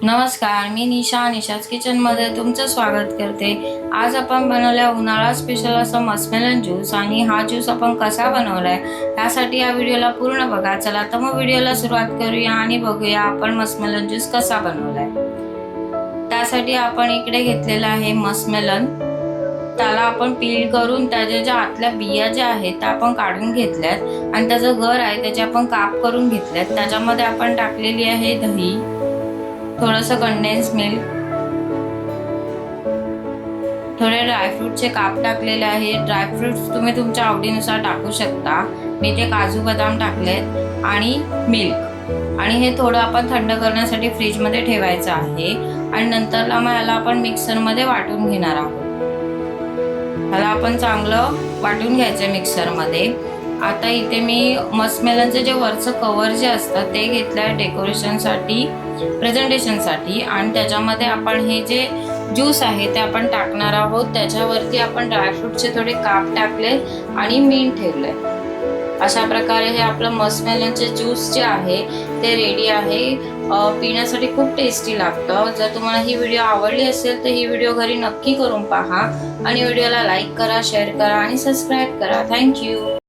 नमस्कार, मी निशाच किचनमध्ये तुमचं स्वागत करते। आज आपण बनवलाय उन्हाळा स्पेशल असा मस्कमेलन ज्यूस आणि हा ज्यूस आपण कसा बनवलाय त्यासाठी या व्हिडिओला पूर्ण बघा। चला तर मग व्हिडिओला सुरुवात करूया आणि बघूया आपण मस्कमेलन ज्यूस कसा बनवलाय। त्यासाठी आपण इकडे घेतलेला आहे मस्कमेलन। त्याला आपण पील करून त्याच्या ज्या आतल्या बिया ज्या आहेत त्या आपण काढून घेतल्यात आणि त्याचं गर आहे त्याचे आपण काप करून घेतल्यात। त्याच्यामध्ये आपण टाकलेली आहे दही, थोडंसं कंडेन्स मिल्क, थोडे ड्रायफ्रूटचे काप टाकलेले आहे। ड्रायफ्रूट्स तुम्ही तुमच्या आवडीनुसार टाकू शकता। मी ते काजू बदाम टाकलेत आणि मिल्क, आणि हे थोडं आपण थंड करण्यासाठी फ्रीजमध्ये ठेवायचं आहे आणि नंतरला मग याला आपण मिक्सरमध्ये वाटून घेणार आहोत। याला आपण चांगलं वाटून घ्यायचं मिक्सरमध्ये। आता इथे मी मस्कमेलनचे जे वरचं कव्हर जे असतं ते घेतलंय डेकोरेशनसाठी, प्रेझेंटेशनसाठी, आणि त्याच्यामध्ये आपण हे जे ज्यूस आहे ते आपण टाकणार आहोत। त्याच्यावरती आपण ड्रायफ्रूटचे थोडे काप टाकले आणि मीठ ठेवलंय। अशा प्रकारे हे आपलं मस्कमेलनचे ज्यूस जे आहे ते रेडी आहे। पिण्यासाठी खूप टेस्टी लागतं। जर तुम्हाला ही व्हिडिओ आवडली असेल तर ही व्हिडिओ घरी नक्की करून पहा आणि व्हिडिओला लाईक करा, शेअर करा आणि सबस्क्राईब करा। थँक्यू।